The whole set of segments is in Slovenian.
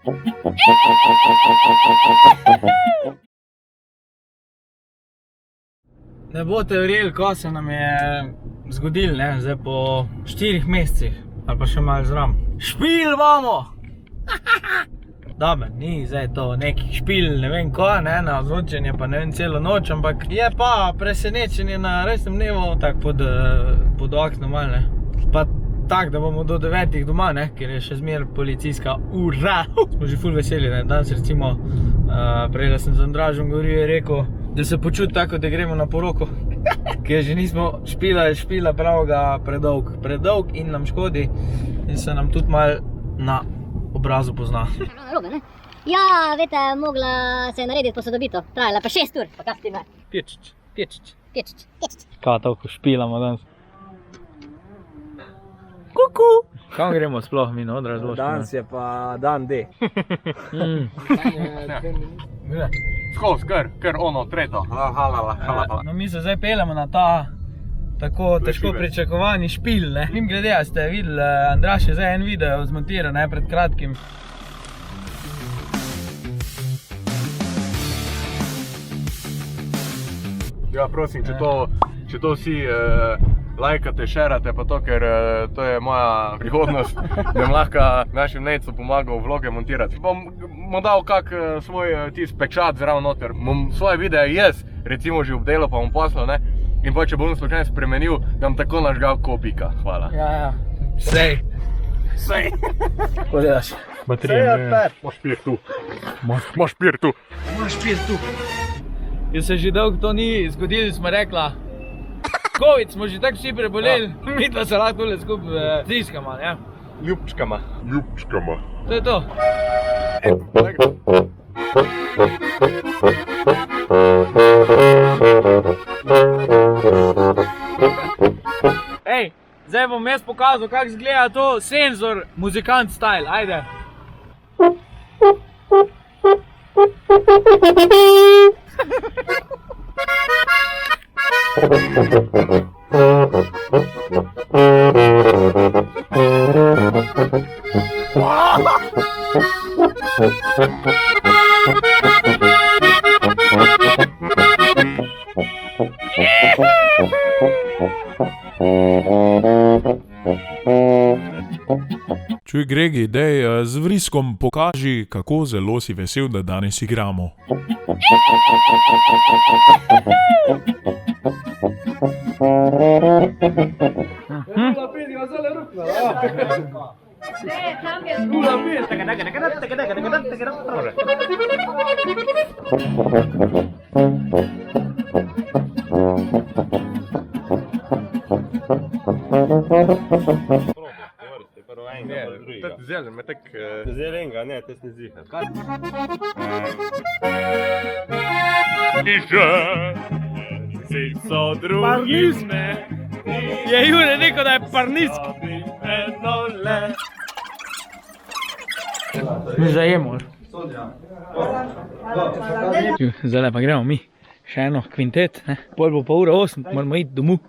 Ne boste verjeli, ko se nam je zgodil, ne, zdaj po 4 mesecih, ali pa še malo zram. Špil imamo! Dobre, ni zdaj to neki špil, ne vem ko, ne, na ozvočenje pa ne vem celo noč, ampak je pa presenečenje na resnem dnevu, tak pod oknom malo, ne. Pa tak, da bomo do 9 doma, ne, ker je še zmer policijska ura. Smo že ful veseli, ne, danes recimo, prej da sem z Andražem govoril, je rekel, da se počuti tako, da gremo na poroko. Ker že nismo špila pravega predolg in nam škodi in se nam tudi malo na obrazu pozna. Narobe, ne? Ja, vete, mogla se je narediti posodobitev, trajala pa 6 ur, pa kaj ti ne? Pječič. Kaj toliko špilamo danes? Kuku! Kam gremo sploh mi na Odra? Danes je pa dan D. Skozi, kar ono, treto. No, mi se zdaj peljemo na ta tako težko pričakovani špil, ne. Mim glede, a ste videli, Andraž je zdaj en video zmontiral, ne, pred kratkim. Ja, prosim, če to vsi lajkate, šerate, pa to, ker to je moja prihodnost, da bom lahko našim nejcu pomagal vloge montirati. Bom dal kak svoj tist pečat zraven noter. Bom svoje videe jaz, recimo že obdelal, pa bom poslal, ne. In pa če bom slučajno spremenil, da bom tako nažgal ko pika. Hvala. Ja. Sej. Ko gledaš? Moš pir tu. Jaz se že dolgo to ni zgodilo, smo rekla, Covid smo že tako vsi preboleli, mi pa se lahko tole skupaj stiskamo, ne? Ljubčkama. To je to. Ej, zdaj bom jaz pokazal, kako izgleda to senzor muzikant style, ajde. Čuj, Gregi, dej z vriskom pokaži, kako zelo si vesel, da danes igramo. Zelen, me tak... Zelenga, ne, te si zihar. Parnizme. Je Jure rekel, da je parnizk. Mi zajemo. Zdaj pa gremo mi. Še eno kvintet, ne. Pol bo pa ura 8, moramo iti domov.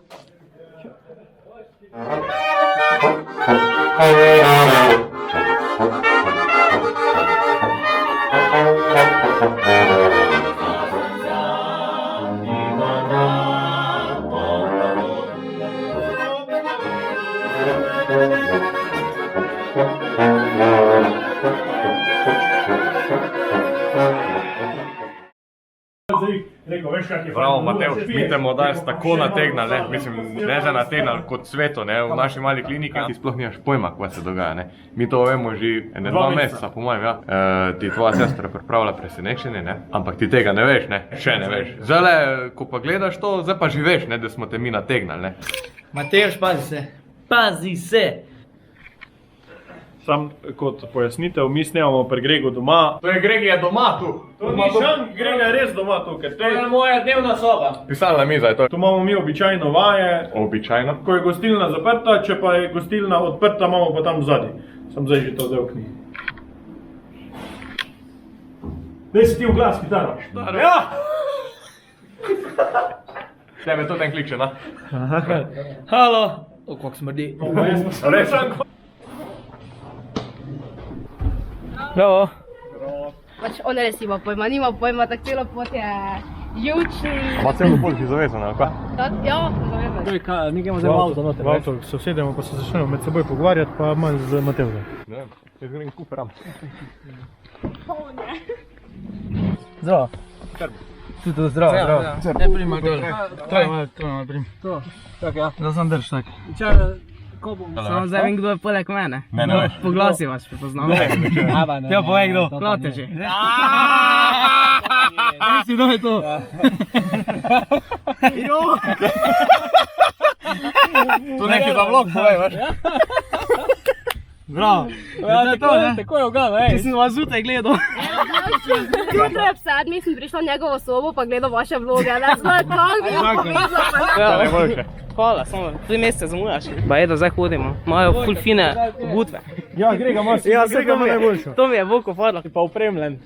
Bravo, Matevž, mi te modal tako nategnali, ne, mislim, ne za nategnali kot sveto, ne, v naši mali kliniki. Ti sploh nimaš pojma, kaj se dogaja, ne. Mi to vemo že 2 meseca, po mojem, ja. Ti tvoja sestra pripravlja presenečenje, ne, ampak ti tega ne veš, ne, še ne veš. Zdajle, ko pa gledaš to, zdaj pa že veš, ne, da smo te mi nategnali, ne. Matevž, pazi se. Sam kot pojasnitev, mi snemamo pri Gregu doma. To je Gregija doma tu. To ni šan, Grega je res doma tu, ker To je moja dnevna soba. Pisalna miza je to. tu imamo mi običajno vaje, Običajno. ko je gostilna zaprta, če pa je gostilna odprta, imamo pa tam vzadi. Sam zdaj že to vzel knjig. Daj si ti v glas kitaro. Ja! Tebe to ten klikče, na? Halo. O, kako smrdi. Res? Bravo. Pač on res ima pojma, nima pojma, tako celo pot je živčen. Ma celo pot si zavezan, ali kaj? Ja, zavezan. Mi gremo zdaj v avto noter. V avto se usedemo, pa se začnemo med seboj pogovarjati, pa manj z Matevžem. Ne vem, jaz grem kuperam. Zdravo. Tudi zdravo. Ne prima dol. To je malo prim. To, tako ja. Da sam drž, tak. Samo zdaj vem, kdo je poleg mene. Ne veš. Po glasi vas prepoznam. Ja, povej kdo. Plateži. Si, kdo je to? To nekaj za vlog, povej, veš. Zdravo. Ja, to je, tako je ogledal, ej. Ti sem vas zjutraj gledal. Zjutraj ob 7 sem prišla v njegovo sobo pa gledal vaše vloge, ne znam, kako bi jo povedala. Ja, najboljše. Hvala, samo 3 mesece zamujaš. Pa je, da zdaj hodimo. Imajo ful fine butve. Ja, Grega imaš, Grega ima najboljšo. To mi je Voko fadlo. Pa opremljen.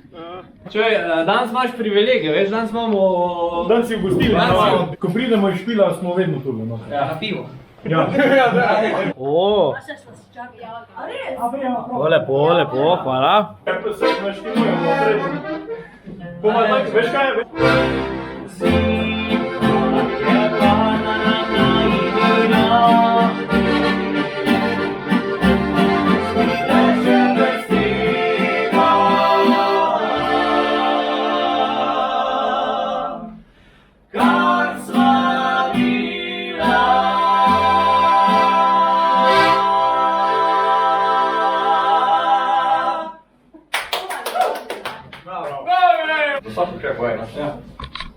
Čuj, danes imaš privilegije, veš, danes imamo... Dan si v gostilni, ko pridemo iz špila, smo vedno tukaj. No. Ja, pivo. Ja. O, lepo, hvala. Kaj pa se naštimujemo naprej? Veš kaj je?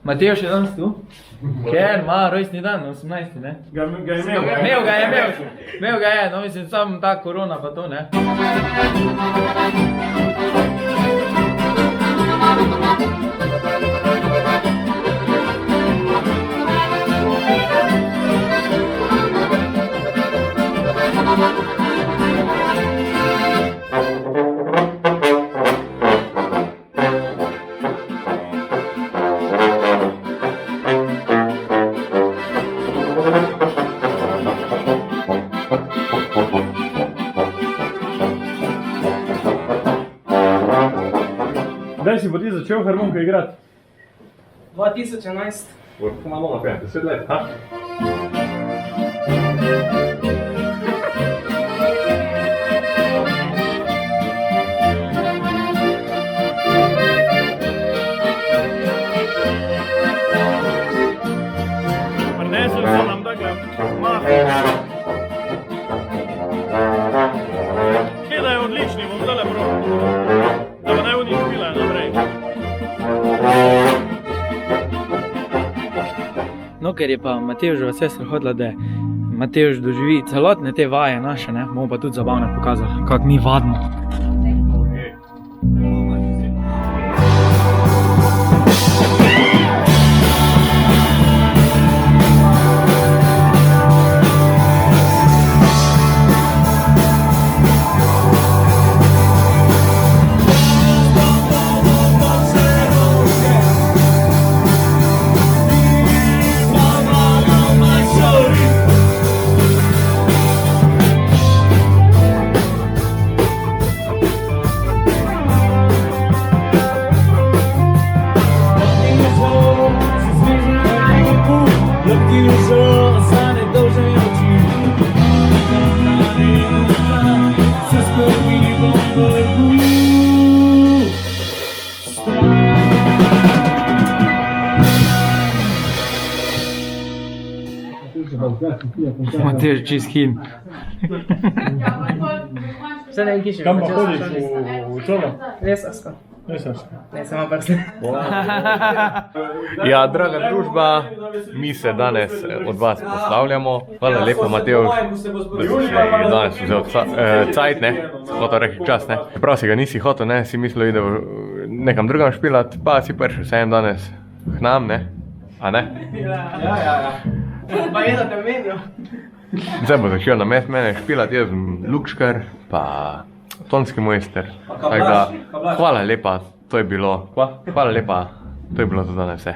Matevž je danes tu? Ker ima rojstni dan, 18. ne? Ga je imel. Imel ga je, no mislim, sam ta korona pa to, ne? Kdaj si pa ti začel harmoniko igrati? 2011. Ko imamo na 50 let, ha? Prinesel sem nam takle mah. Kje da je odlični, bom zdaj probal. Da bo ne vodi špila naprej. No, ker je pa Matevževa sestra hodila, da Matevž doživi celotne te vaje naše, ne? Bomo pa tudi zabavne pokazali, kako mi vadimo. Matevž čist hin. Vse ne kiši. Kam pa hodiš v šolo? Lesarsko. Lesarsko. Ne, samo prsti. Ja, draga družba, mi se danes od vas poslavljamo. Hvala lepo, Matevž, da si še danes vzel cajt, ne? Hotel reči čas, ne? Prav si ga nisi hotel, ne? Si mislil, da nekam drugam špilat, pa si prišel sem danes k nam, ne? A ne? Ja. Pa je da te menil. Zdaj bo začel na mest mene špilat, jaz sem lukškar, pa tonski mojster. Tako da, hvala lepa, to je bilo. Hvala lepa, to je bilo za danes vse.